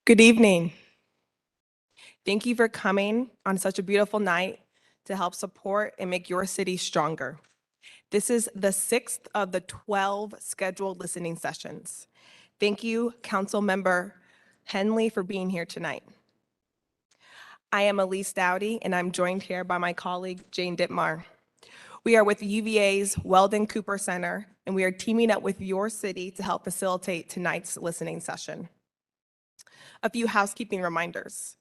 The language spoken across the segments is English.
Good evening. Thank you for coming on such a beautiful night to help support and make your city stronger. This is the 6th of the 12 scheduled listening sessions. Thank you, Council Member Henley, for being here tonight. I am Elise Dowdy, and I'm joined here by my colleague, Jane Dittmar. We are with UVA's Weldon Cooper Center, and we are teaming up with your city to help facilitate tonight's listening session. A few housekeeping reminders.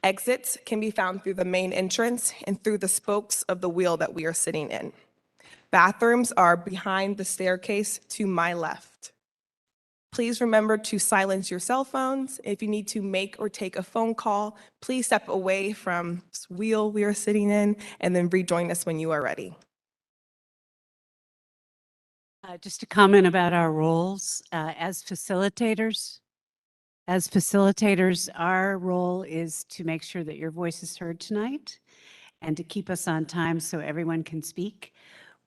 Exits can be found through the main entrance and through the spokes of the wheel that we are sitting in. Bathrooms are behind the staircase to my left. Please remember to silence your cell phones. If you need to make or take a phone call, please step away from this wheel we are sitting in and then rejoin us when you are ready. Just a comment about our roles as facilitators. As facilitators, our role is to make sure that your voice is heard tonight and to keep us on time so everyone can speak.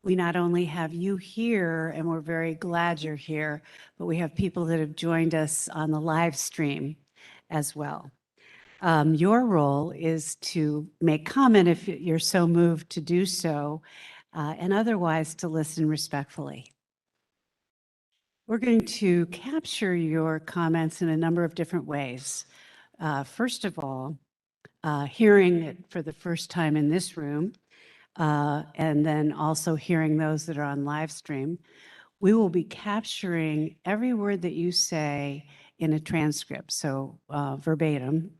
We not only have you here, and we're very glad you're here, but we have people that have joined us on the live stream as well. Your role is to make comment if you're so moved to do so, and otherwise to listen respectfully. We're going to capture your comments in a number of different ways. First of all, hearing it for the first time in this room, and then also hearing those that are on live stream, we will be capturing every word that you say in a transcript, so verbatim.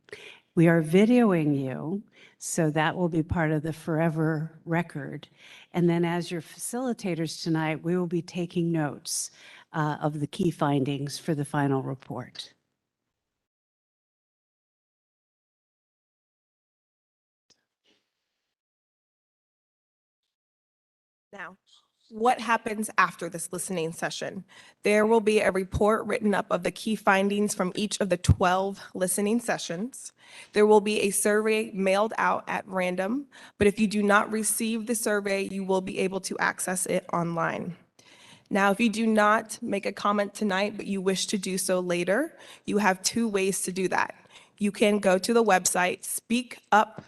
We are videoing you, so that will be part of the forever record. And then as your facilitators tonight, we will be taking notes of the key findings for the final report. Now, what happens after this listening session? There will be a report written up of the key findings from each of the 12 listening sessions. There will be a survey mailed out at random, but if you do not receive the survey, you will be able to access it online. Now, if you do not make a comment tonight, but you wish to do so later, you have two ways to do that. You can go to the website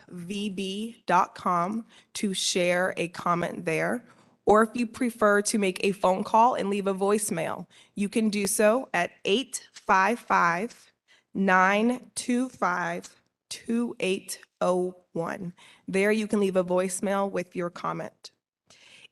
speakupvb.com to share a comment there. Or if you prefer to make a phone call and leave a voicemail, you can do so at 855-925-2801. There you can leave a voicemail with your comment.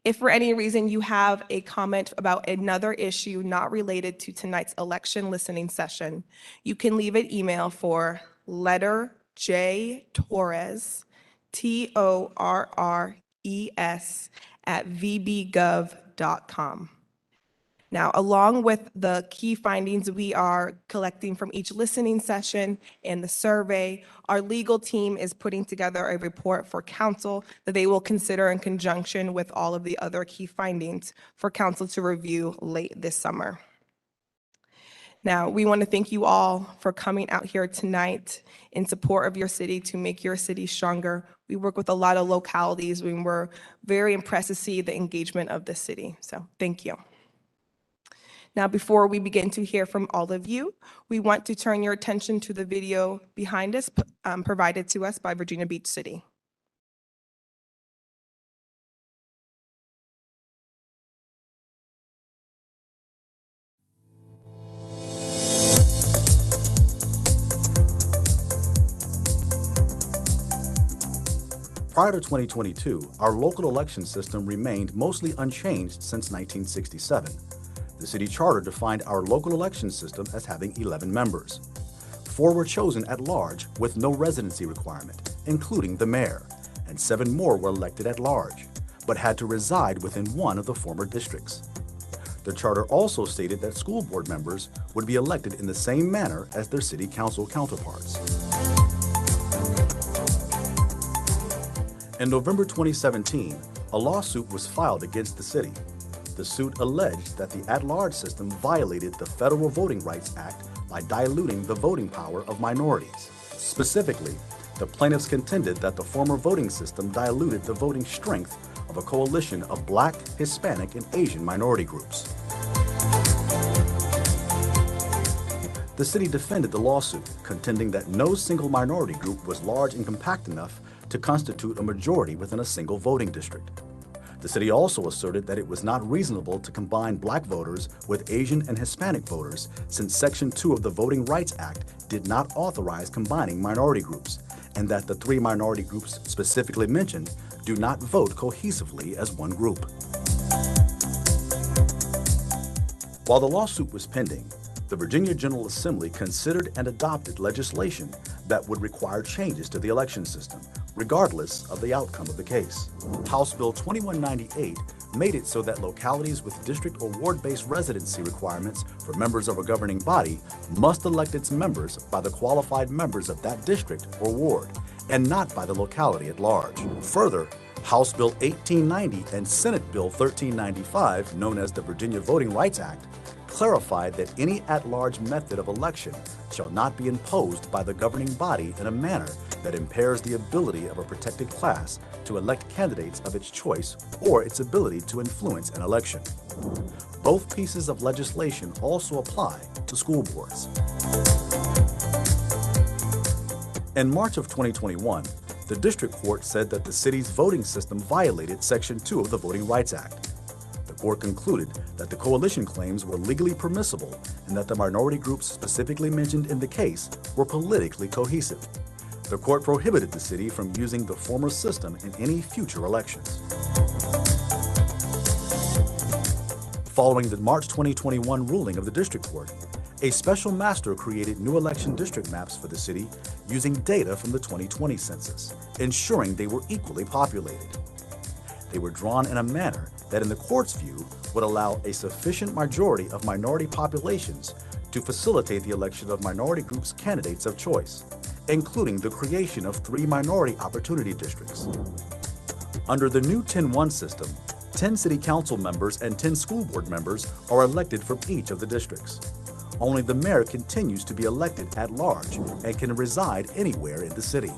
If for any reason you have a comment about another issue not related to tonight's election listening session, you can leave an email for letterjtorres, TORRES, @vbgov.com. Now, along with the key findings we are collecting from each listening session and the survey, our legal team is putting together a report for council that they will consider in conjunction with all of the other key findings for council to review late this summer. Now, we want to thank you all for coming out here tonight in support of your city to make your city stronger. We work with a lot of localities, and we're very impressed to see the engagement of the city. So thank you. Now, before we begin to hear from all of you, we want to turn your attention to the video behind us provided to us by Virginia Beach City. Prior to 2022, our local election system remained mostly unchanged since 1967. The city charter defined our local election system as having 11 members. 4 were chosen at large with no residency requirement, including the mayor, and 7 more were elected at large, but had to reside within one of the former districts. The charter also stated that school board members would be elected in the same manner as their city council counterparts. In November 2017, a lawsuit was filed against the city. The suit alleged that the at-large system violated the Federal Voting Rights Act by diluting the voting power of minorities. Specifically, the plaintiffs contended that the former voting system diluted the voting strength of a coalition of Black, Hispanic, and Asian minority groups. The city defended the lawsuit, contending that no single minority group was large and compact enough to constitute a majority within a single voting district. The city also asserted that it was not reasonable to combine black voters with Asian and Hispanic voters, since Section 2 of the Voting Rights Act did not authorize combining minority groups, and that the 3 minority groups specifically mentioned do not vote cohesively as one group. While the lawsuit was pending, the Virginia General Assembly considered and adopted legislation that would require changes to the election system, regardless of the outcome of the case. House Bill 2198 made it so that localities with district or ward-based residency requirements for members of a governing body must elect its members by the qualified members of that district or ward, and not by the locality at large. Further, House Bill 1890 and Senate Bill 1395, known as the Virginia Voting Rights Act, clarified that any at-large method of election shall not be imposed by the governing body in a manner that impairs the ability of a protected class to elect candidates of its choice or its ability to influence an election. Both pieces of legislation also apply to school boards. In March of 2021, the district court said that the city's voting system violated Section 2 of the Voting Rights Act. The court concluded that the coalition claims were legally permissible and that the minority groups specifically mentioned in the case were politically cohesive. The court prohibited the city from using the former system in any future elections. Following the March 2021 ruling of the district court, a special master created new election district maps for the city using data from the 2020 census, ensuring they were equally populated. They were drawn in a manner that, in the court's view, would allow a sufficient majority of minority populations to facilitate the election of minority groups' candidates of choice, including the creation of 3 minority opportunity districts. Under the new 10-1 system, 10 city council members and 10 school board members are elected from each of the districts. Only the mayor continues to be elected at large and can reside anywhere in the city.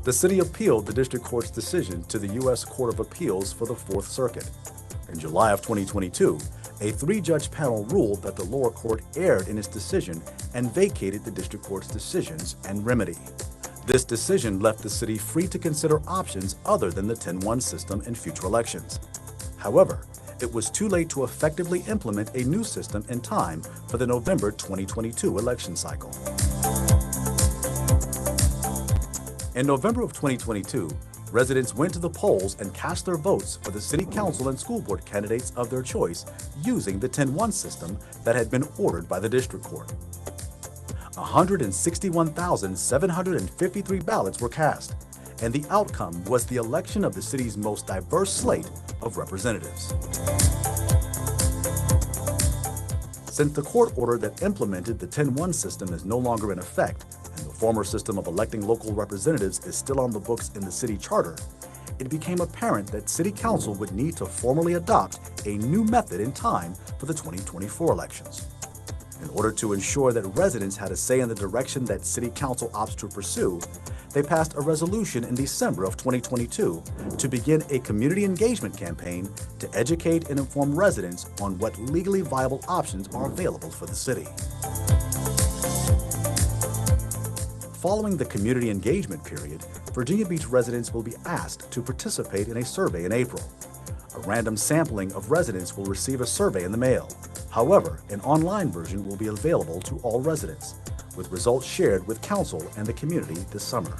The city appealed the district court's decision to the U.S. Court of Appeals for the Fourth Circuit. In July of 2022, a 3-judge panel ruled that the lower court erred in its decision and vacated the district court's decisions and remedy. This decision left the city free to consider options other than the 10-1 system in future elections. However, it was too late to effectively implement a new system in time for the November 2022 election cycle. In November of 2022, residents went to the polls and cast their votes for the city council and school board candidates of their choice using the 10-1 system that had been ordered by the district court. 161,753 ballots were cast, and the outcome was the election of the city's most diverse slate of representatives. Since the court order that implemented the 10-1 system is no longer in effect, and the former system of electing local representatives is still on the books in the city charter, it became apparent that City Council would need to formally adopt a new method in time for the 2024 elections. In order to ensure that residents had a say in the direction that City Council opts to pursue, they passed a resolution in December of 2022 to begin a community engagement campaign to educate and inform residents on what legally viable options are available for the city. Following the community engagement period, Virginia Beach residents will be asked to participate in a survey in April. A random sampling of residents will receive a survey in the mail. However, an online version will be available to all residents, with results shared with council and the community this summer.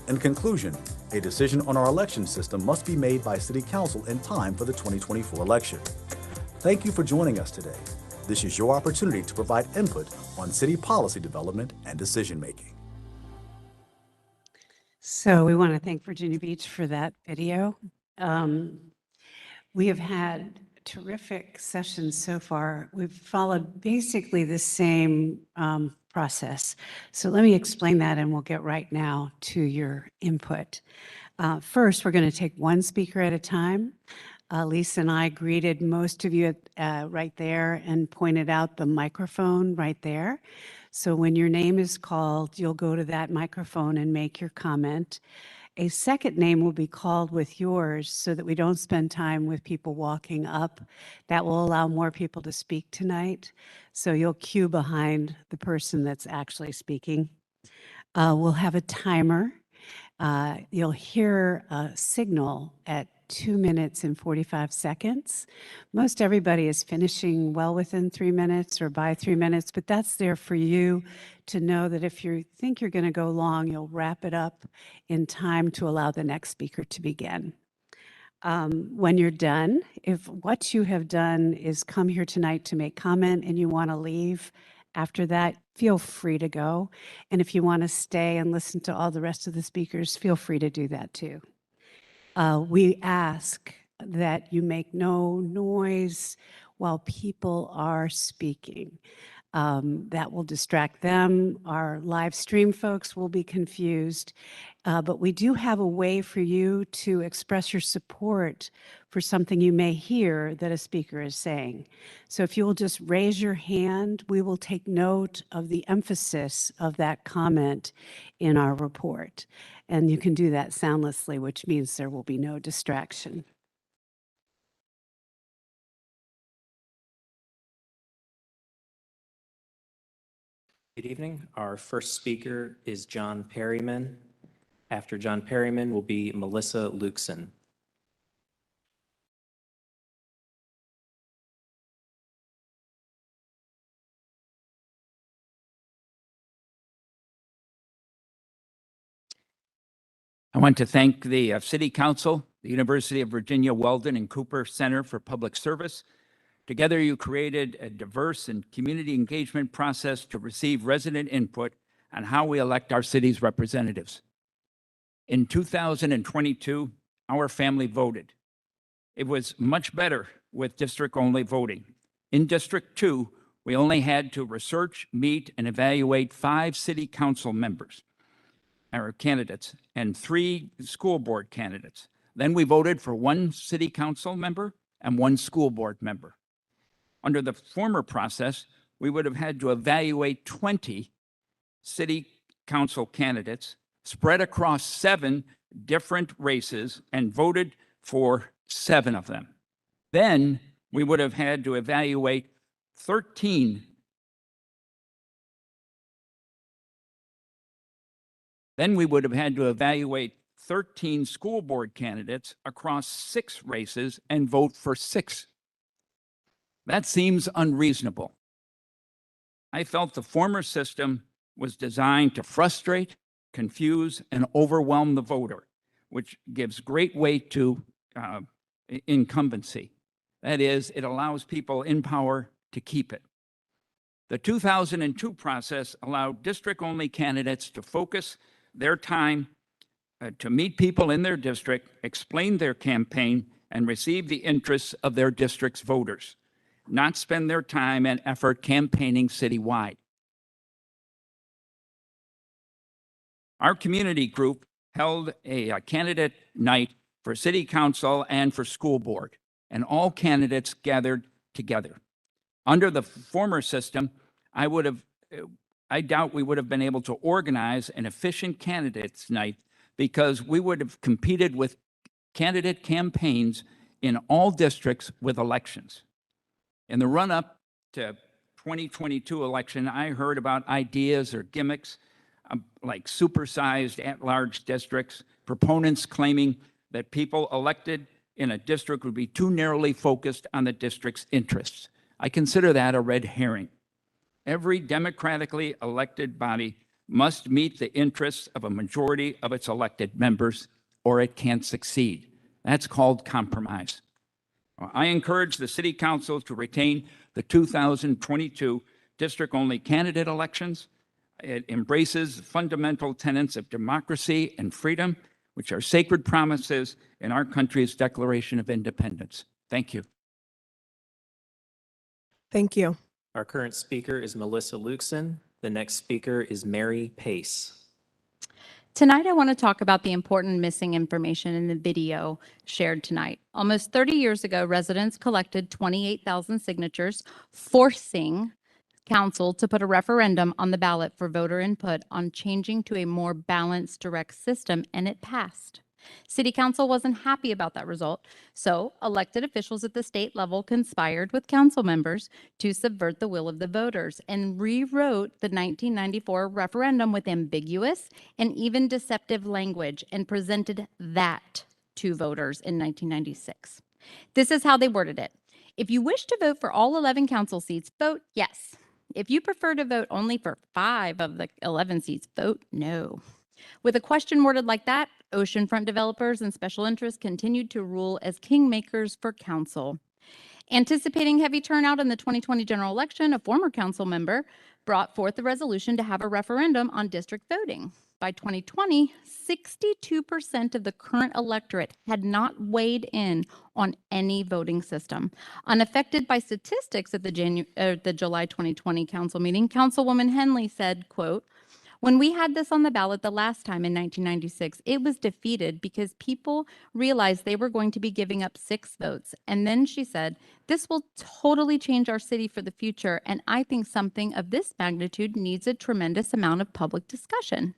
In conclusion, a decision on our election system must be made by City Council in time for the 2024 election. Thank you for joining us today. This is your opportunity to provide input on city policy development and decision-making. So we want to thank Virginia Beach for that video. We have had terrific sessions so far. We've followed basically the same process. So let me explain that and we'll get right now to your input. First, we're going to take one speaker at a time. Lisa and I greeted most of you right there and pointed out the microphone right there. So when your name is called, you'll go to that microphone and make your comment. A second name will be called with yours so that we don't spend time with people walking up. That will allow more people to speak tonight. So you'll queue behind the person that's actually speaking. We'll have a timer. You'll hear a signal at 2 minutes and 45 seconds. Most everybody is finishing well within 3 minutes or by 3 minutes, but that's there for you to know that if you think you're going to go long, you'll wrap it up in time to allow the next speaker to begin. When you're done, if what you have done is come here tonight to make comment and you want to leave after that, feel free to go. And if you want to stay and listen to all the rest of the speakers, feel free to do that too. We ask that you make no noise while people are speaking. That will distract them. Our live stream folks will be confused. But we do have a way for you to express your support for something you may hear that a speaker is saying. So if you will just raise your hand, we will take note of the emphasis of that comment in our report. And you can do that soundlessly, which means there will be no distraction. Good evening. Our first speaker is John Perryman. After John Perryman will be Melissa Lukeson. I want to thank the City Council, the University of Virginia Weldon and Cooper Center for Public Service. Together, you created a diverse and community engagement process to receive resident input on how we elect our city's representatives. In 2022, our family voted. It was much better with district-only voting. In District 2, we only had to research, meet, and evaluate 5 city council members, or candidates, and 3 school board candidates. Then we voted for 1 city council member and 1 school board member. Under the former process, we would have had to evaluate 20 city council candidates spread across 7 different races and voted for 7 of them. Then we would have had to evaluate 13. Then we would have had to evaluate 13 school board candidates across 6 races and vote for 6. That seems unreasonable. I felt the former system was designed to frustrate, confuse, and overwhelm the voter, which gives great weight to incumbency. That is, it allows people in power to keep it. The 2002 process allowed district-only candidates to focus their time to meet people in their district, explain their campaign, and receive the interests of their district's voters, not spend their time and effort campaigning citywide. Our community group held a candidate night for city council and for school board, and all candidates gathered together. Under the former system, I doubt we would have been able to organize an efficient candidates night because we would have competed with candidate campaigns in all districts with elections. In the run-up to 2022 election, I heard about ideas or gimmicks like supersized at-large districts, proponents claiming that people elected in a district would be too narrowly focused on the district's interests. I consider that a red herring. Every democratically elected body must meet the interests of a majority of its elected members, or it can't succeed. That's called compromise. I encourage the City Council to retain the 2022 district-only candidate elections. It embraces fundamental tenets of democracy and freedom, which are sacred promises in our country's Declaration of Independence. Thank you. Thank you. Our current speaker is Melissa Lukeson. The next speaker is Mary Pace. Tonight, I want to talk about the important missing information in the video shared tonight. Almost 30 years ago, residents collected 28,000 signatures, forcing council to put a referendum on the ballot for voter input on changing to a more balanced direct system, and it passed. City Council wasn't happy about that result, so elected officials at the state level conspired with council members to subvert the will of the voters and rewrote the 1994 referendum with ambiguous and even deceptive language and presented that to voters in 1996. This is how they worded it. If you wish to vote for all 11 council seats, vote yes. If you prefer to vote only for 5 of the 11 seats, vote no. With a question worded like that, oceanfront developers and special interests continued to rule as kingmakers for council. Anticipating heavy turnout in the 2020 general election, a former council member brought forth a resolution to have a referendum on district voting. By 2020, 62% of the current electorate had not weighed in on any voting system. Unaffected by statistics at the July 2020 council meeting, Councilwoman Henley said, quote, "When we had this on the ballot the last time in 1996, it was defeated because people realized they were going to be giving up 6 votes. And then she said, this will totally change our city for the future, and I think something of this magnitude needs a tremendous amount of public discussion."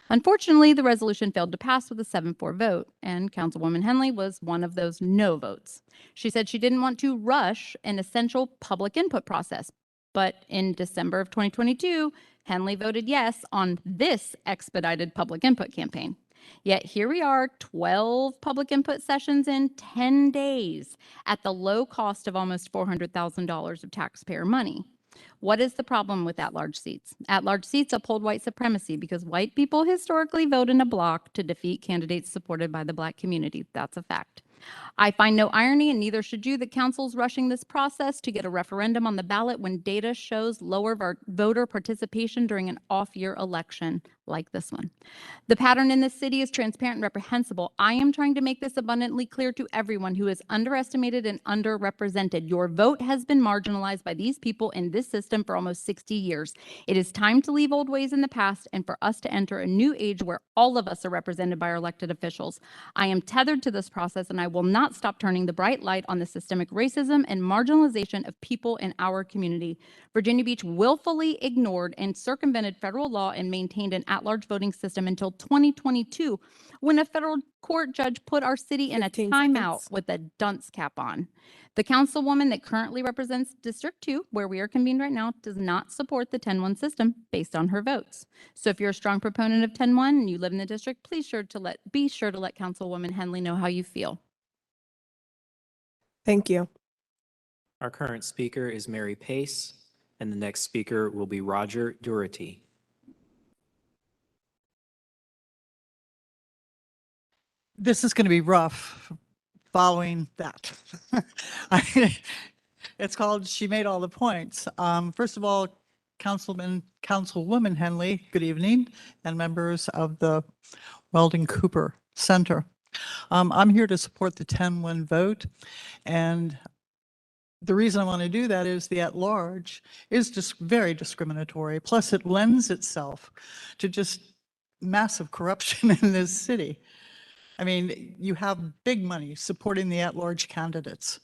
Unfortunately, the resolution failed to pass with a 7-4 vote, and Councilwoman Henley was one of those no votes. She said she didn't want to rush an essential public input process, but in December of 2022, Henley voted yes on this expedited public input campaign. Yet here we are, 12 public input sessions in 10 days at the low cost of almost $400,000 of taxpayer money. What is the problem with at-large seats? At-large seats uphold white supremacy because white people historically vote in a block to defeat candidates supported by the Black community. That's a fact. I find no irony, and neither should you, that council's rushing this process to get a referendum on the ballot when data shows lower voter participation during an off-year election like this one. The pattern in this city is transparent and reprehensible. I am trying to make this abundantly clear to everyone who is underestimated and underrepresented. Your vote has been marginalized by these people in this system for almost 60 years. It is time to leave old ways in the past and for us to enter a new age where all of us are represented by our elected officials. I am tethered to this process, and I will not stop turning the bright light on the systemic racism and marginalization of people in our community. Virginia Beach willfully ignored and circumvented federal law and maintained an at-large voting system until 2022, when a federal court judge put our city in a 15 timeout seconds. with a dunce cap on. The councilwoman that currently represents District 2, where we are convened right now, does not support the 10-1 system based on her votes. So if you're a strong proponent of 10-1 and you live in the district, be sure to let Councilwoman Henley know how you feel. Thank you. Our current speaker is Mary Pace, and the next speaker will be Roger Doherty. This is going to be rough following that. It's called She Made All the Points. First of all, Councilwoman Henley, good evening, and members of the Weldon Cooper Center. I'm here to support the 10-1 vote, and the reason I want to do that is the at-large is just very discriminatory. Plus, it lends itself to just massive corruption in this city. I mean, you have big money supporting the at-large candidates.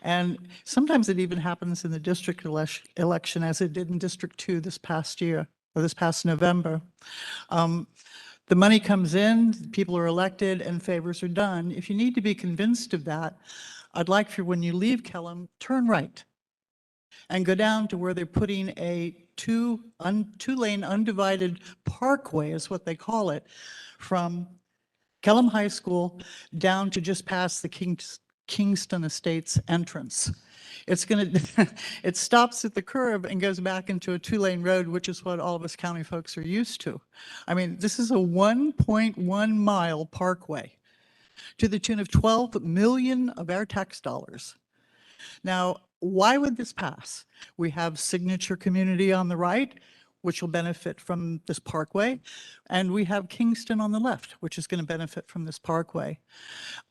And sometimes it even happens in the district election, as it did in District 2 this past year, or this past November. The money comes in, people are elected, and favors are done. If you need to be convinced of that, I'd like for when you leave Kellam, turn right and go down to where they're putting a two-lane undivided parkway, is what they call it, from Kellam High School down to just past the Kingston Estates entrance. It stops at the curve and goes back into a 2-lane road, which is what all of us county folks are used to. I mean, this is a 1.1 mile parkway to the tune of 12 million of our tax dollars. Now, why would this pass? We have Signature Community on the right, which will benefit from this parkway, and we have Kingston on the left, which is going to benefit from this parkway.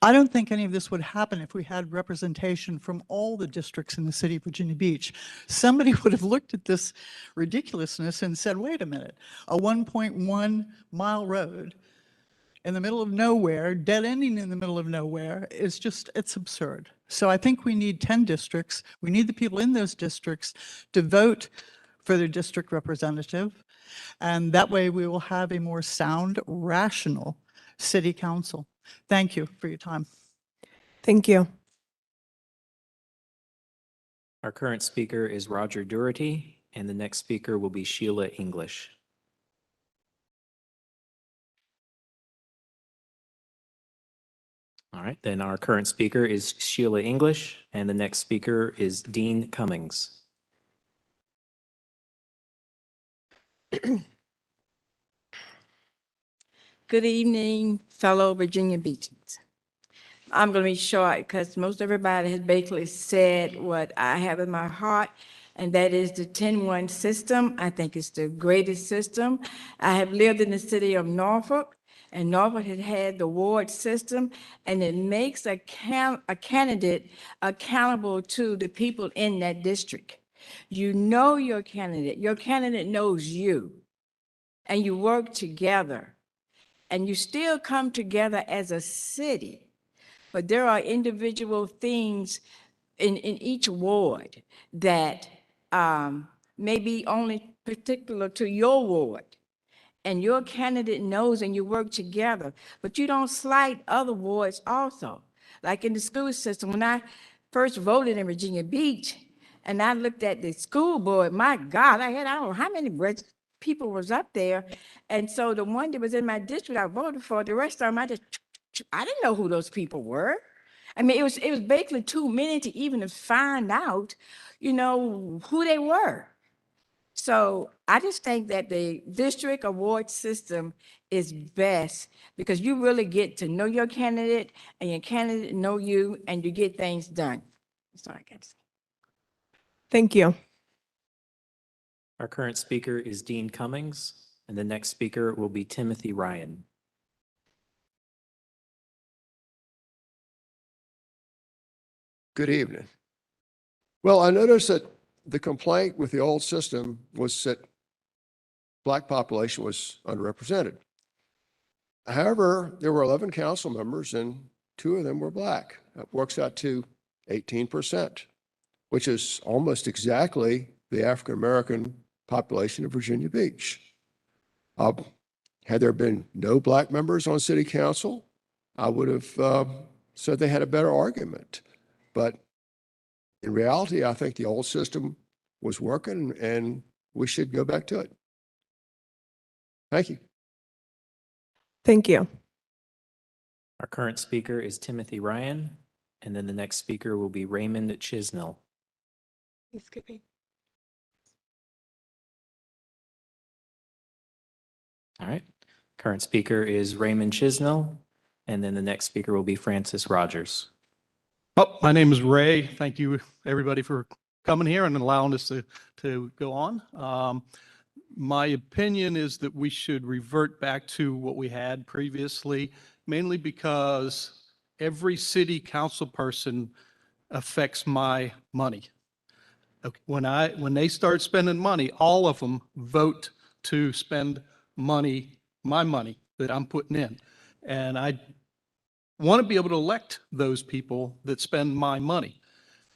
I don't think any of this would happen if we had representation from all the districts in the city of Virginia Beach. Somebody would have looked at this ridiculousness and said, wait a minute, a 1.1 mile road in the middle of nowhere, dead ending in the middle of nowhere, is just, it's absurd. So I think we need 10 districts. We need the people in those districts to vote for their district representative. And that way we will have a more sound, rational city council. Thank you for your time. Thank you. Our current speaker is Roger Doherty, and the next speaker will be Sheila English. All right, then our current speaker is Sheila English, and the next speaker is Dean Cummings. Good evening, fellow Virginia Beaches. I'm going to be short because most everybody has basically said what I have in my heart, and that is the 10-1 system. I think it's the greatest system. I have lived in the city of Norfolk, and Norfolk has had the ward system, and it makes a candidate accountable to the people in that district. You know your candidate knows you, and you work together, and you still come together as a city. But there are individual things in each ward that may be only particular to your ward. And your candidate knows and you work together, but you don't slight other wards also. Like in the school system, when I first voted in Virginia Beach and I looked at the school board, my God, I don't know how many people was up there. And so the one that was in my district I voted for, the rest of them, I didn't know who those people were. I mean, it was basically too many to even find out, who they were. So I just think that the district award system is best because you really get to know your candidate and your candidate know you and you get things done. That's all I got to say. Thank you. Our current speaker is Dean Cummings, and the next speaker will be Timothy Ryan. Good evening. Well, I noticed that the complaint with the old system was that Black population was underrepresented. However, there were 11 council members and 2 of them were Black. That works out to 18%, which is almost exactly the African-American population of Virginia Beach. Had there been no Black members on city council, I would have said they had a better argument. But in reality, I think the old system was working and we should go back to it. Thank you. Thank you. Our current speaker is Timothy Ryan, and then the next speaker will be Raymond Chisnell. All right. Current speaker is Raymond Chisnell, and then the next speaker will be Francis Rogers. Oh, my name is Ray. Thank you, everybody, for coming here and allowing us to go on. My opinion is that we should revert back to what we had previously, mainly because every city council person affects my money. When they start spending money, all of them vote to spend money, my money that I'm putting in. And I want to be able to elect those people that spend my money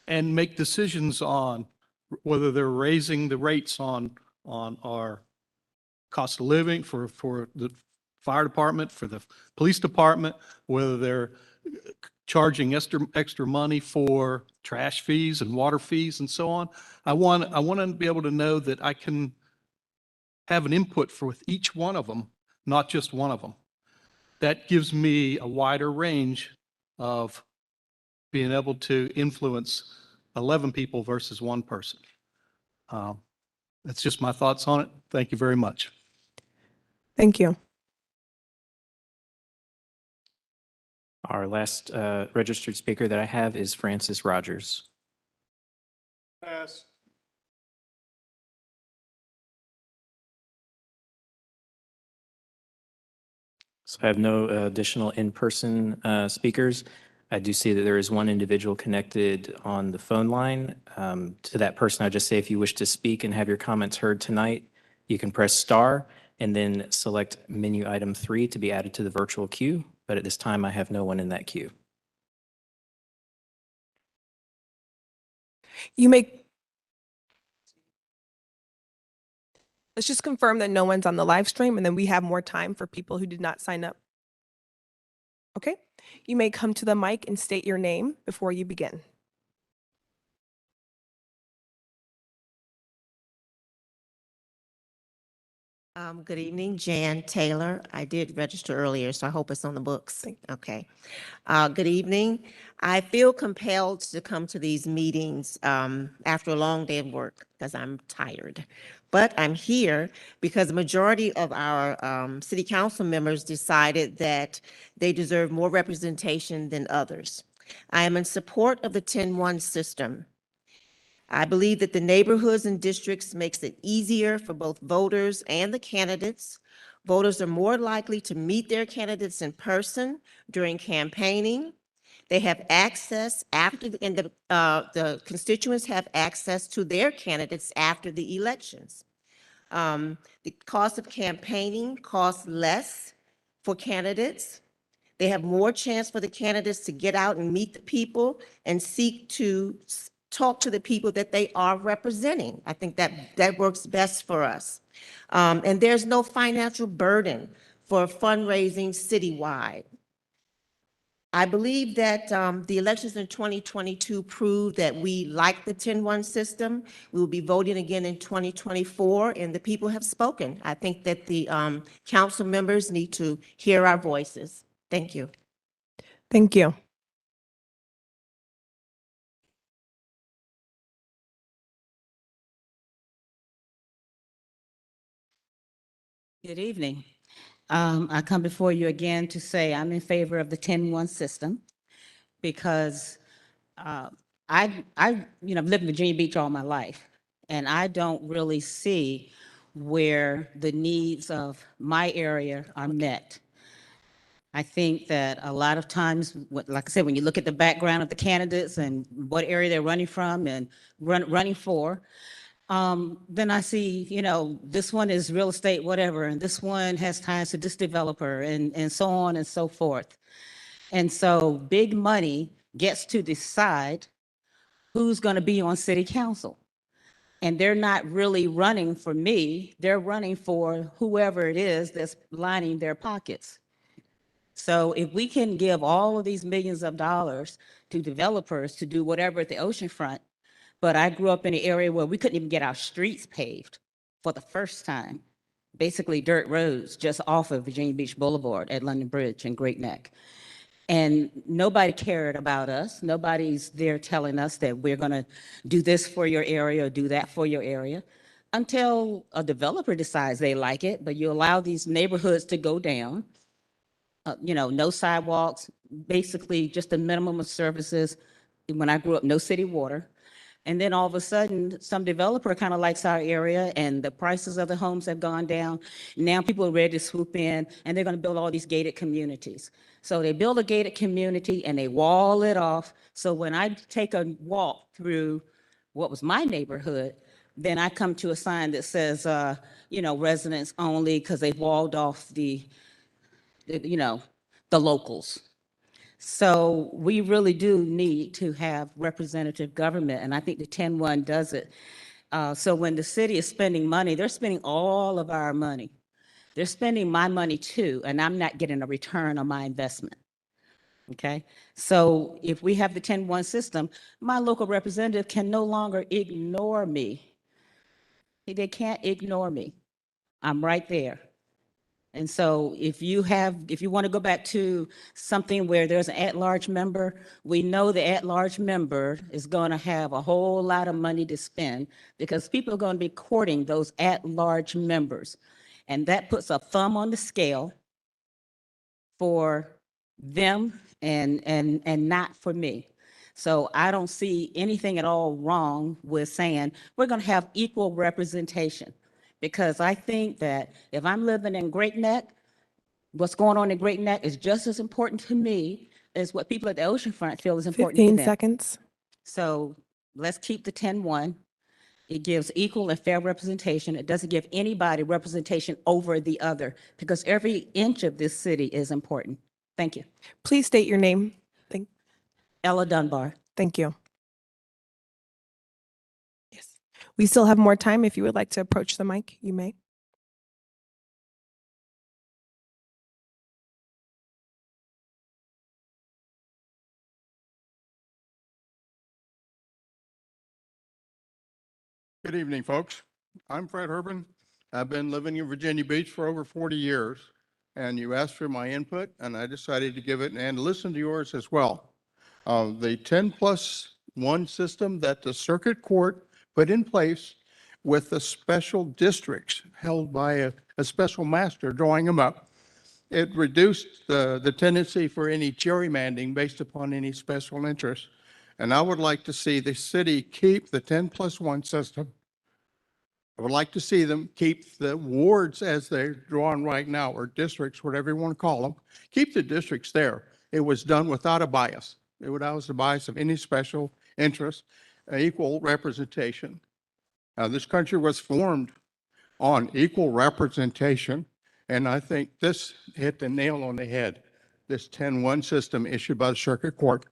and make decisions on whether they're raising the rates on our cost of living for the fire department, for the police department, whether they're charging extra money for trash fees and water fees and so on. I want to be able to know that I can have an input for with each one of them, not just one of them. That gives me a wider range of being able to influence 11 people versus one person. That's just my thoughts on it. Thank you very much. Thank you. Our last registered speaker that I have is Francis Rogers. Pass. So I have no additional in-person speakers. I do see that there is one individual connected on the phone line. To that person, I just say if you wish to speak and have your comments heard tonight, you can press star and then select menu item 3 to be added to the virtual queue. But at this time, I have no one in that queue. You may Let's just confirm that no one's on the live stream, and then we have more time for people who did not sign up. Okay, you may come to the mic and state your name before you begin. Good evening, Jan Taylor. I did register earlier, so I hope it's on the books. Thank Okay. Good evening. I feel compelled to come to these meetings after a long day of work because I'm tired. But I'm here because the majority of our city council members decided that they deserve more representation than others. I am in support of the 10-1 system. I believe that the neighborhoods and districts makes it easier for both voters and the candidates. Voters are more likely to meet their candidates in person during campaigning. They have access and the constituents have access to their candidates after the elections. The cost of campaigning costs less for candidates. They have more chance for the candidates to get out and meet the people and seek to talk to the people that they are representing. I think that works best for us. And there's no financial burden for fundraising citywide. I believe that the elections in 2022 proved that we like the 10-1 system. We will be voting again in 2024, and the people have spoken. I think that the council members need to hear our voices. Thank you. Thank you. Good evening. I come before you again to say I'm in favor of the 10-1 system because I've lived in Virginia Beach all my life, and I don't really see where the needs of my area are met. I think that a lot of times, like I said, when you look at the background of the candidates and what area they're running from and running for, then I see, this one is real estate, whatever, and this one has ties to this developer and so on and so forth. And so big money gets to decide who's going to be on city council. And they're not really running for me, they're running for whoever it is that's lining their pockets. So if we can give all of these millions of dollars to developers to do whatever at the oceanfront, but I grew up in an area where we couldn't even get our streets paved for the first time. Basically dirt roads just off of Virginia Beach Boulevard at London Bridge and Great Neck. And nobody cared about us. Nobody's there telling us that we're gonna do this for your area or do that for your area until a developer decides they like it, but you allow these neighborhoods to go down. No sidewalks, basically just a minimum of services. When I grew up, no city water. And then all of a sudden, some developer kind of likes our area and the prices of the homes have gone down. Now people are ready to swoop in and they're going to build all these gated communities. So they build a gated community and they wall it off. So when I take a walk through what was my neighborhood, then I come to a sign that says, residents only, because they've walled off the locals. So we really do need to have representative government, and I think the 10-1 does it. So when the city is spending money, they're spending all of our money. They're spending my money too, and I'm not getting a return on my investment. Okay, so if we have the 10-1 system, my local representative can no longer ignore me. They can't ignore me. I'm right there. And so if you want to go back to something where there's an at-large member, we know the at-large member is going to have a whole lot of money to spend because people are going to be courting those at-large members. And that puts a thumb on the scale for them and not for me. So I don't see anything at all wrong with saying we're going to have equal representation. Because I think that if I'm living in Great Neck, what's going on in Great Neck is just as important to me as what people at the oceanfront feel is important to 15 them. seconds. So let's keep the 10-1. It gives equal and fair representation. It doesn't give anybody representation over the other because every inch of this city is important. Thank you. Please state your name. Ella Dunbar. Thank you. Yes. We still have more time. If you would like to approach the mic, you may. Good evening, folks. I'm Fred Urban. I've been living in Virginia Beach for over 40 years, and you asked for my input, and I decided to give it and listen to yours as well. The 10+1 system that the circuit court put in place with the special districts held by a special master drawing them up, it reduced the tendency for any gerrymandering based upon any special interest. And I would like to see the city keep the 10+1 system. I would like to see them keep the wards as they're drawn right now, or districts, whatever you want to call them. Keep the districts there. It was done without a bias. Without the bias of any special interest, equal representation. Now, this country was formed on equal representation, and I think this hit the nail on the head, this 10-1 system issued by the circuit court.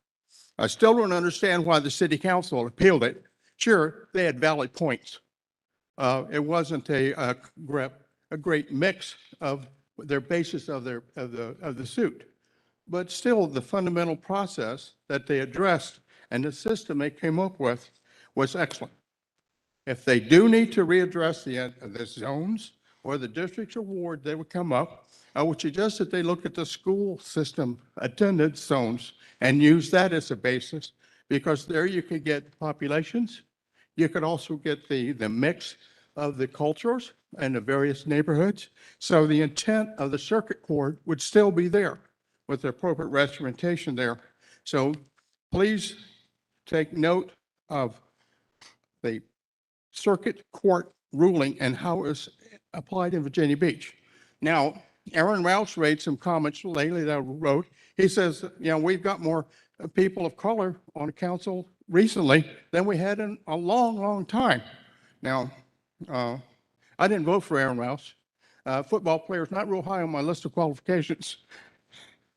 I still don't understand why the city council appealed it. Sure, they had valid points. It wasn't a great mix of their basis of the suit, but still the fundamental process that they addressed and the system they came up with was excellent. If they do need to readdress the zones or the districts or ward, they would come up. I would suggest that they look at the school system attendance zones and use that as a basis, because there you could get populations. You could also get the mix of the cultures and the various neighborhoods. So the intent of the circuit court would still be there with the appropriate representation there. So please take note of the circuit court ruling and how it was applied in Virginia Beach. Now, Aaron Rouse made some comments lately that I wrote. He says, you know, we've got more people of color on the council recently than we had in a long, long time. Now, I didn't vote for Aaron Rouse. Football player is not real high on my list of qualifications,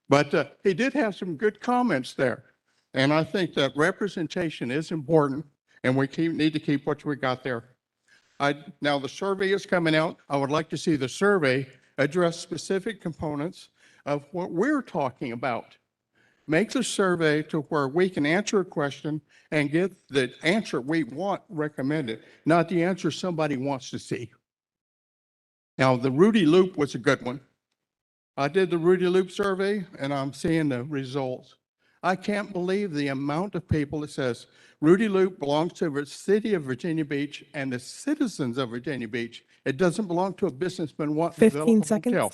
but he did have some good comments there. And I think that representation is important, and we need to keep what we got there. Now the survey is coming out. I would like to see the survey address specific components of what we're talking about. Make the survey to where we can answer a question and get the answer we want recommended, not the answer somebody wants to see. Now, the Rudy Loop was a good one. I did the Rudy Loop survey, and I'm seeing the results. I can't believe the amount of people that says Rudy Loop belongs to the city of Virginia Beach and the citizens of Virginia Beach. It doesn't belong to a businessman wanting to 15 develop a seconds. hotel.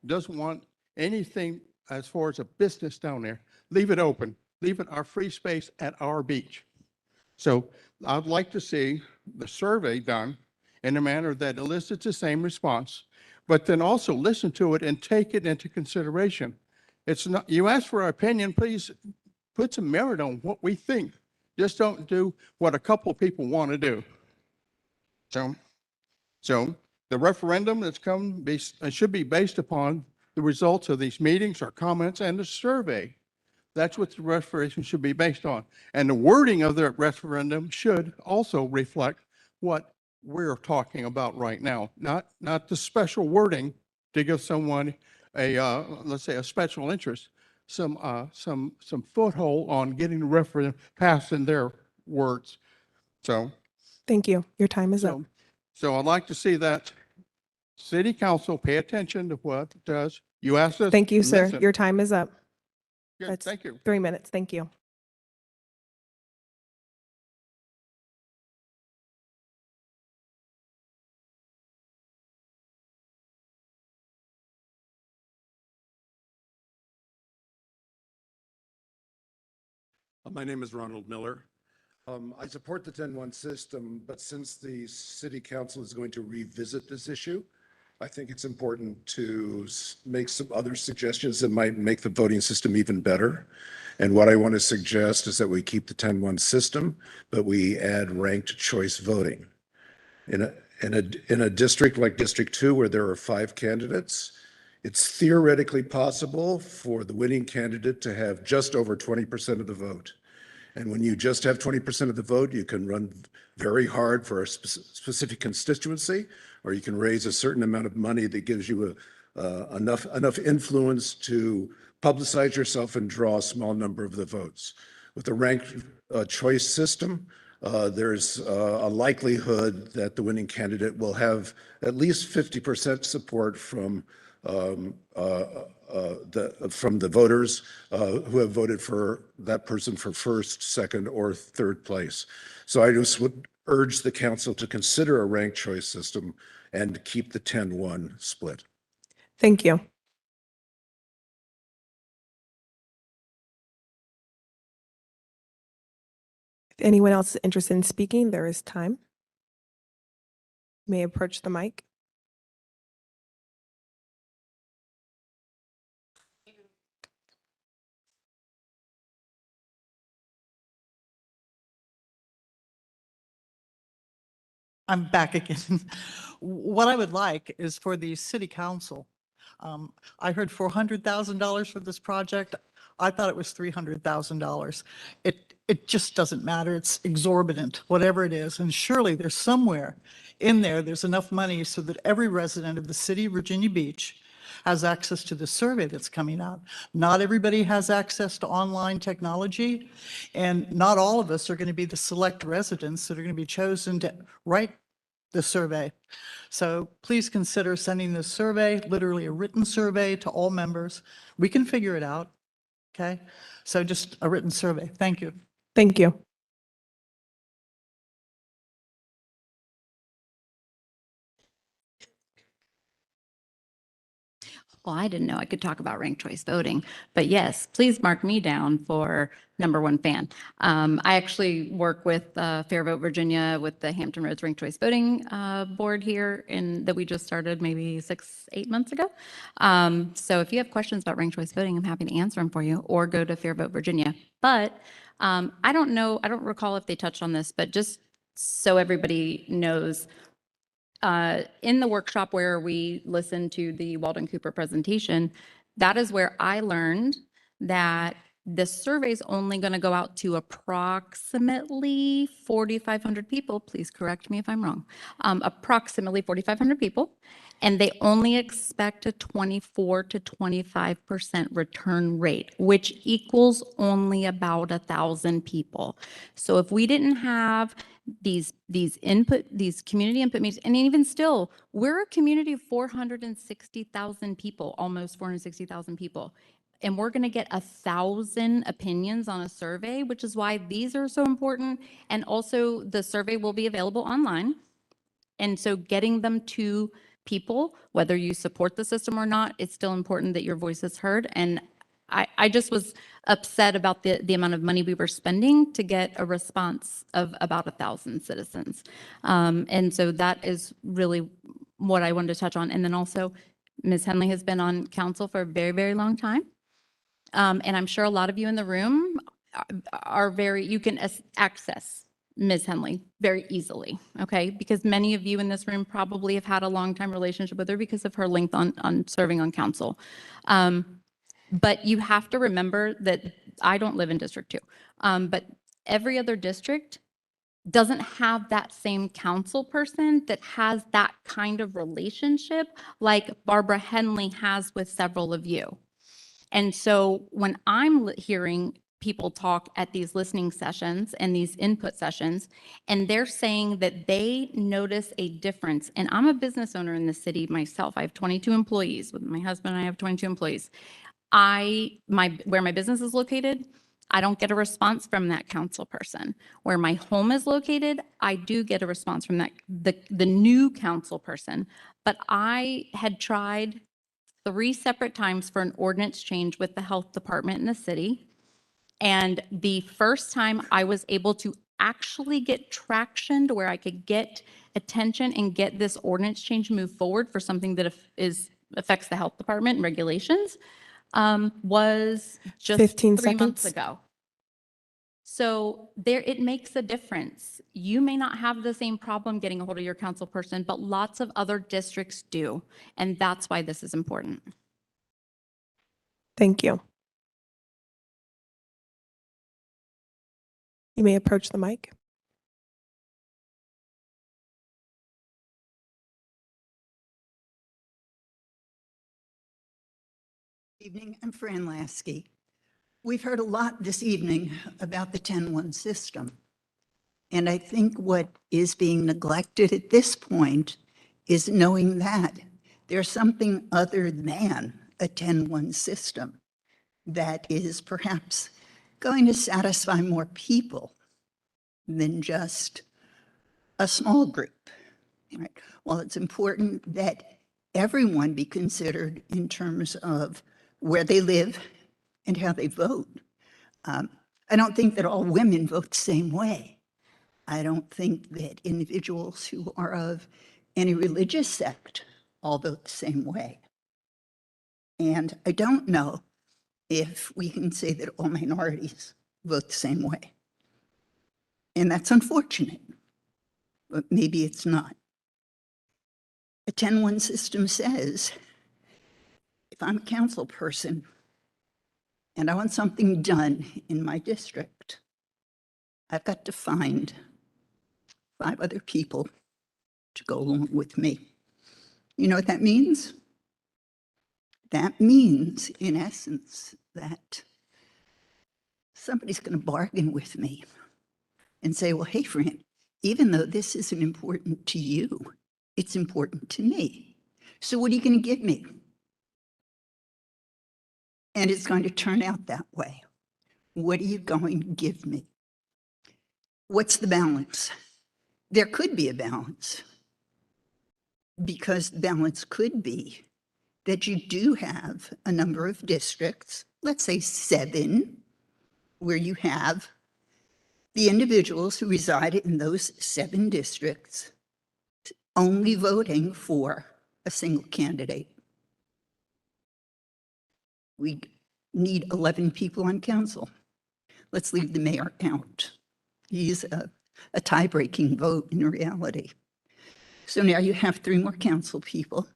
Doesn't want anything as far as a business down there. Leave it open. Leave it our free space at our beach. So I'd like to see the survey done in a manner that elicits the same response, but then also listen to it and take it into consideration. It's not, you ask for our opinion, please put some merit on what we think. Just don't do what a couple of people want to do. So the referendum that's should be based upon the results of these meetings or comments and the survey. That's what the referendum should be based on. And the wording of the referendum should also reflect what we're talking about right now, not the special wording to give someone a, let's say, a special interest, some foothold on getting the referendum passed in their words. So, Thank you. Your time is up. so I'd like to see that city council pay attention to what it does. You asked us. Thank you, sir. listen. Your time is up. Good, That's thank you. 3 minutes. Thank you. My name is Ronald Miller. I support the 10-1 system, but since the city council is going to revisit this issue, I think it's important to make some other suggestions that might make the voting system even better. And what I want to suggest is that we keep the 10-1 system, but we add ranked choice voting. In a district like District 2, where there are 5 candidates, it's theoretically possible for the winning candidate to have just over 20% of the vote. And when you just have 20% of the vote, you can run very hard for a specific constituency, or you can raise a certain amount of money that gives you enough influence to publicize yourself and draw a small number of the votes. With the ranked choice system, there's a likelihood that the winning candidate will have at least 50% support from the voters who have voted for that person for first, second, or third place. So I just would urge the council to consider a ranked choice system and keep the 10-1 split. Thank you. If anyone else is interested in speaking, there is time. You may approach the mic. I'm back again. What I would like is for the city council. I heard $400,000 for this project. I thought it was $300,000. It just doesn't matter. It's exorbitant, whatever it is. And surely there's somewhere in there, there's enough money so that every resident of the city of Virginia Beach has access to the survey that's coming out. Not everybody has access to online technology, and not all of us are going to be the select residents that are going to be chosen to write the survey. So please consider sending this survey, literally a written survey, to all members. We can figure it out, okay? So just a written survey. Thank you. Thank you. Well, I didn't know I could talk about ranked choice voting, but yes, please mark me down for #1 fan. I actually work with Fair Vote Virginia with the Hampton Roads Ranked Choice Voting Board here that we just started maybe 6-8 months ago. So if you have questions about ranked choice voting, I'm happy to answer them for you, or go to Fair Vote Virginia. But I don't know, I don't recall if they touched on this, but just so everybody knows, in the workshop where we listened to the Walden Cooper presentation, that is where I learned that the survey is only going to go out to approximately 4,500 people. Please correct me if I'm wrong. Approximately 4,500 people. And they only expect a 24 to 25% return rate, which equals only about 1,000 people. So if we didn't have these community input meetings, and even still, we're a community of 460,000 people, almost 460,000 people. And we're going to get 1,000 opinions on a survey, which is why these are so important. And also the survey will be available online. And so getting them to people, whether you support the system or not, it's still important that your voice is heard. And I just was upset about the amount of money we were spending to get a response of about 1,000 citizens. And so that is really what I wanted to touch on. And then also, Ms. Henley has been on council for a very, very long time. And I'm sure a lot of you in the room you can access Ms. Henley very easily, okay? Because many of you in this room probably have had a long time relationship with her because of her length on serving on council. But you have to remember that I don't live in District 2, but every other district doesn't have that same council person that has that kind of relationship like Barbara Henley has with several of you. And so when I'm hearing people talk at these listening sessions and these input sessions, and they're saying that they notice a difference, and I'm a business owner in the city myself. I have 22 employees. With my husband, I have 22 employees. Where my business is located, I don't get a response from that council person. Where my home is located, I do get a response from the new council person. But I had tried 3 separate times for an ordinance change with the health department in the city. And the first time I was able to actually get traction to where I could get attention and get this ordinance change move forward for something that affects the health department and regulations, was just 15 3 months seconds. ago. So it makes a difference. You may not have the same problem getting a hold of your council person, but lots of other districts do. And that's why this is important. Thank you. You may approach the mic. Evening, I'm Fran Lasky. We've heard a lot this evening about the 10-1 system. And I think what is being neglected at this point is knowing that there's something other than a 10-1 system that is perhaps going to satisfy more people than just a small group. Right? While it's important that everyone be considered in terms of where they live and how they vote, I don't think that all women vote the same way. I don't think that individuals who are of any religious sect all vote the same way. And I don't know if we can say that all minorities vote the same way. And that's unfortunate, but maybe it's not. A 10-1 system says, if I'm a council person and I want something done in my district, I've got to find 5 other people to go along with me. You know what that means? That means, in essence, that somebody's going to bargain with me and say, well, hey, friend, even though this isn't important to you, it's important to me. So what are you going to give me? And it's going to turn out that way. What are you going to give me? What's the balance? There could be a balance, because balance could be that you do have a number of districts, let's say 7, where you have the individuals who reside in those 7 districts only voting for a single candidate. We need 11 people on council. Let's leave the mayor out. He's a tie-breaking vote in reality. So now you have 3 more council people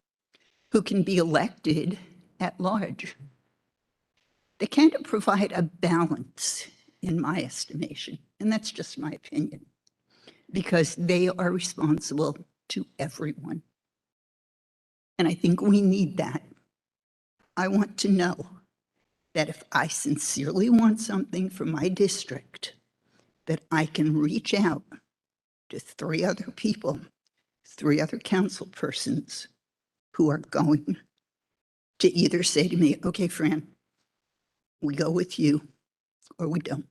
who can be elected at large. They kind of provide a balance, in my estimation, and that's just my opinion, because they are responsible to everyone. And I think we need that. I want to know that if I sincerely want something for my district, that I can reach out to 3 other people, 3 other council persons who are going to either say to me, okay, Fran, we go with you or we don't.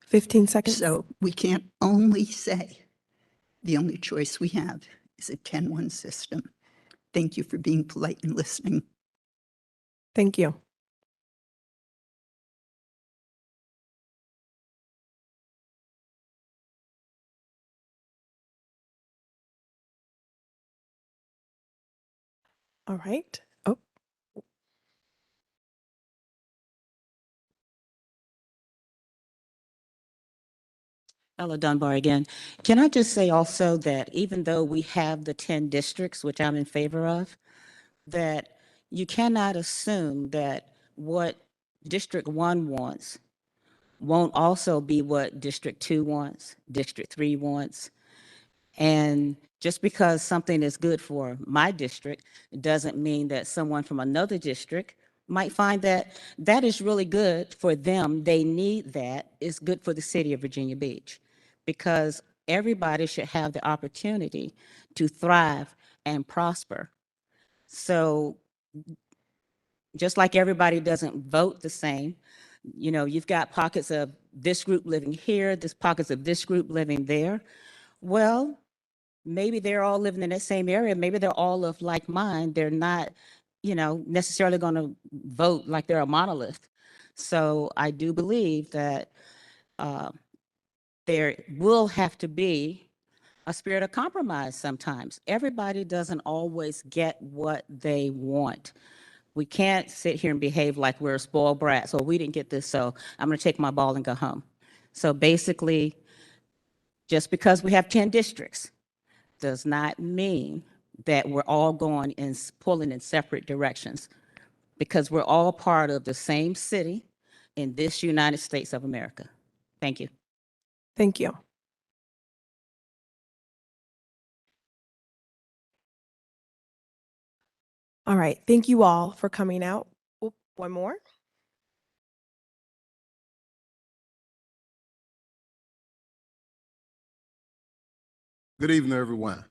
15 seconds. So we can't only say the only choice we have is a 10-1 system. Thank you for being polite and listening. Thank you. All right. Oh, Ella Dunbar again. Can I just say also that even though we have the 10 districts, which I'm in favor of, that you cannot assume that what District 1 wants won't also be what District 2 wants, District 3 wants. And just because something is good for my district doesn't mean that someone from another district might find that that is really good for them. They need that. It's good for the city of Virginia Beach, because everybody should have the opportunity to thrive and prosper. So just like everybody doesn't vote the same, you know, you've got pockets of this group living here, there's pockets of this group living there. Well, maybe they're all living in that same area. Maybe they're all of like mind. They're not, you know, necessarily going to vote like they're a monolith. So I do believe that there will have to be a spirit of compromise sometimes. Everybody doesn't always get what they want. We can't sit here and behave like we're spoiled brats. So we didn't get this, so I'm going to take my ball and go home. So basically, just because we have 10 districts does not mean that we're all going and pulling in separate directions, because we're all part of the same city in this United States of America. Thank you. thank you. All right. Thank you all for coming out. Oop, one more. Good evening, everyone.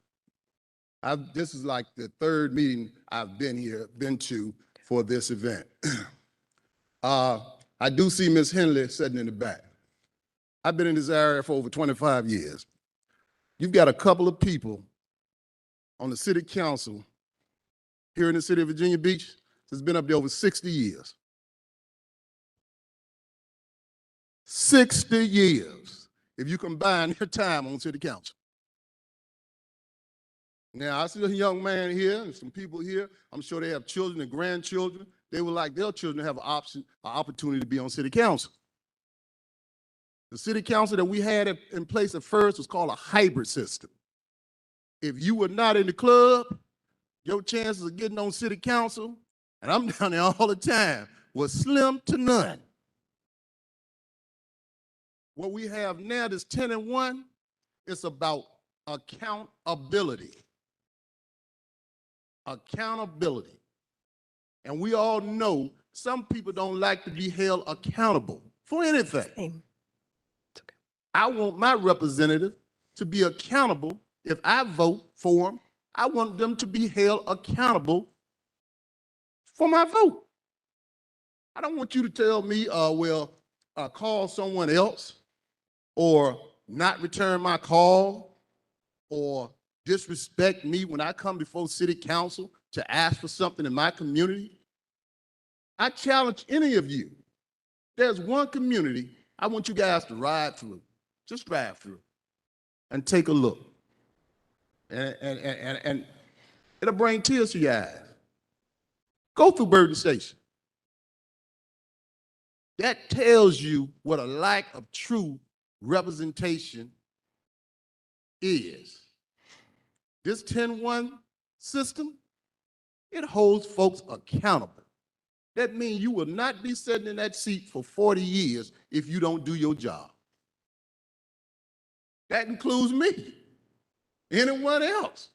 This is like the third meeting I've been to for this event. I do see Ms. Henley sitting in the back. I've been in this area for over 25 years. You've got a couple of people on the city council here in the city of Virginia Beach that's been up there over 60 years. 60 years, if you combine their time on city council. Now, I see a young man here and some people here. I'm sure they have children and grandchildren. They would like their children to have an opportunity to be on city council. The city council that we had in place at first was called a hybrid system. If you were not in the club, your chances of getting on city council, and I'm down there all the time, was slim to none. What we have now, this 10-1, it's about accountability. Accountability. And we all know some people don't like to be held accountable for anything. Same. I want my representative to be accountable. If I vote for them, I want them to be held accountable for my vote. I don't want you to tell me, call someone else, or not return my call, or disrespect me when I come before city council to ask for something in my community. I challenge any of you. There's one community I want you guys to ride through. Just drive through and take a look. And it'll bring tears to your eyes. Go through Burton Station. That tells you what a lack of true representation is. This 10-1 system, it holds folks accountable. That means you will not be sitting in that seat for 40 years if you don't do your job. That includes me. Anyone else.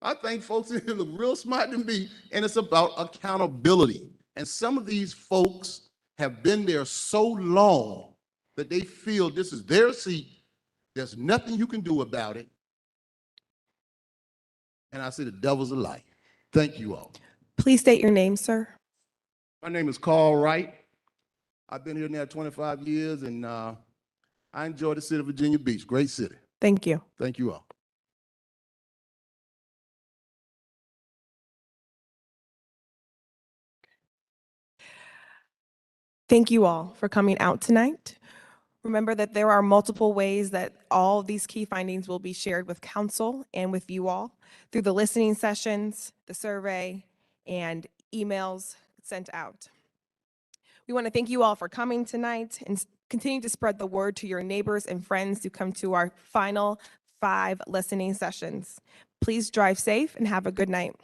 I think folks in here look real smart to me, and it's about accountability. And some of these folks have been there so long that they feel this is their seat. There's nothing you can do about it. And I say the devil's a lie. Thank you all. Please state your name, sir. My name is Carl Wright. I've been here now 25 years, and I enjoy the city of Virginia Beach. Great city. Thank you. Thank you all. Thank you all for coming out tonight. Remember that there are multiple ways that all of these key findings will be shared with council and with you all through the listening sessions, the survey, and emails sent out. We want to thank you all for coming tonight and continue to spread the word to your neighbors and friends to come to our final 5 listening sessions. Please drive safe and have a good night.